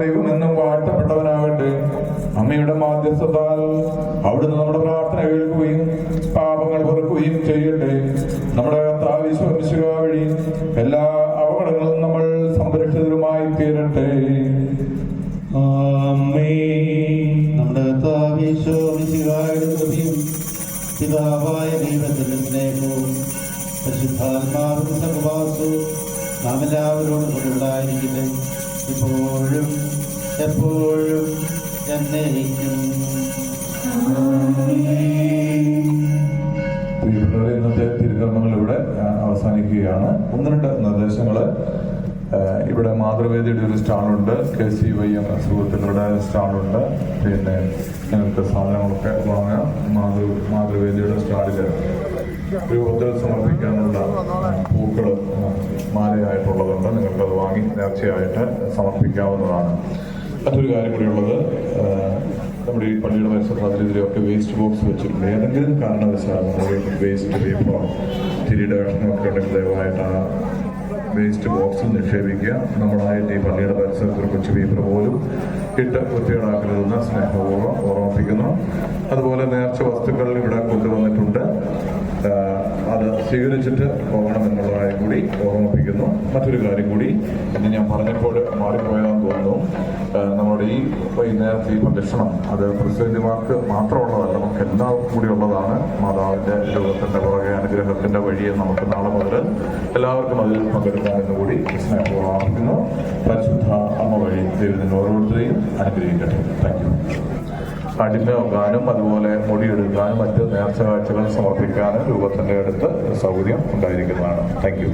ദൈവം എന്നും വാഴ്ത്തപ്പെട്ടവനാകട്ടെ. അമ്മയുടെ മാധ്യസ്ഥത്താൽ അവിടുന്ന് നമ്മുടെ പ്രാർത്ഥന കേൾക്കുകയും പാപങ്ങൾ പൊറുക്കുകയും ചെയ്യട്ടെ. നമ്മുടെ കർത്താവ് യേശു വഴി എല്ലാ അപകടങ്ങളും നമ്മൾ സംരക്ഷിതരുമായി തീരട്ടെ. നമ്മുടെ കർത്താവ് യേശു കൃപയും പിതാവായ ദൈവത്തിന്റെ സ്നേഹവും പരിശുദ്ധാത്മാവിന്റെ സഹവാസവും നാം എല്ലാവരോടും കൂടെ ഉണ്ടായിരിക്കട്ടെ, ഇപ്പോഴും എപ്പോഴും എന്നേക്കും. ഇന്നത്തെ തിരുകർമ്മങ്ങൾ ഇവിടെ അവസാനിക്കുകയാണ്. 1-2 നിർദ്ദേശങ്ങള്. ഇവിടെ മാതൃവേദിയുടെ ഒരു സ്റ്റാളുണ്ട്, KCYM സുഹൃത്തുക്കളുടെ സ്റ്റാളുണ്ട്. പിന്നെ നിങ്ങൾക്ക് സാധനങ്ങളൊക്കെ വാങ്ങാം. മാതൃവേദിയുടെ സ്റ്റാളില് രൂപത്തിൽ സമർപ്പിക്കാനുള്ള പൂക്കള് മാലയായിട്ടുള്ളതുണ്ട്. നിങ്ങൾക്കത് വാങ്ങി നേർച്ചയായിട്ട് സമർപ്പിക്കാവുന്നതാണ്. മറ്റൊരു കാര്യം കൂടിയുള്ളത്, നമ്മുടെ ഈ പള്ളിയുടെ പരിസരത്ത് അതിലെതിരെയൊക്കെ വേസ്റ്റ് ബോക്സ് വെച്ചിട്ടുണ്ട്. ഏതെങ്കിലും കാരണവശാൽ വേസ്റ്റ് പേപ്പറോ തിരിയുടെ കഷ്ണമൊക്കെ ഉണ്ടെങ്കിൽ ദയവായിട്ട് ആ വേസ്റ്റ് ബോക്സിൽ നിക്ഷേപിക്കുക. നമ്മളായിട്ട് ഈ പള്ളിയുടെ പരിസരത്ത് ഒരു കൊച്ചു പേപ്പർ പോലും ഇട്ട് വൃത്തികേടാക്കരുതെന്ന് സ്നേഹപൂർവ്വം ഓർമ്മിപ്പിക്കുന്നു. അതുപോലെ നേർച്ച വസ്തുക്കൾ ഇവിടെ കൊണ്ടുവന്നിട്ടുണ്ട്, അത് സ്വീകരിച്ചിട്ട് പോകണമെന്നുള്ളതായി കൂടി ഓർമ്മിപ്പിക്കുന്നു. മറ്റൊരു കാര്യം കൂടി ഇന്ന് ഞാൻ പറഞ്ഞപ്പോൾ മാറിപ്പോയതാണെന്ന് തോന്നുന്നു. നമ്മുടെ ഈ നേരത്തെ ഈ പ്രദക്ഷിണം അത് പ്രസിഡന്റുമാർക്ക് മാത്രമുള്ളതല്ല, നമുക്ക് എല്ലാവർക്കും കൂടി ഉള്ളതാണ്. മാതാവിന്റെ രൂപത്തിന്റെ പുറകെ അനുഗ്രഹത്തിന്റെ വഴിയെ നമുക്ക് നാളെ മുതൽ എല്ലാവർക്കും അതിൽ പങ്കെടുക്കാമെന്ന് കൂടി സ്നേഹപൂർവ്വം ഓർമ്മിക്കുന്നു. പരിശുദ്ധ അമ്മ വഴി ദൈവത്തിന്റെ ഓരോരുത്തരെയും അനുഗ്രഹിക്കട്ടെ. Thank you. അടിമ വെക്കാനും അതുപോലെ മുടിയെടുക്കാനും മറ്റ് നേർച്ച കാഴ്ചകൾ സമർപ്പിക്കാനും രൂപത്തിന്റെ അടുത്ത് സൗകര്യം ഉണ്ടായിരിക്കുന്നതാണ്. Thank you.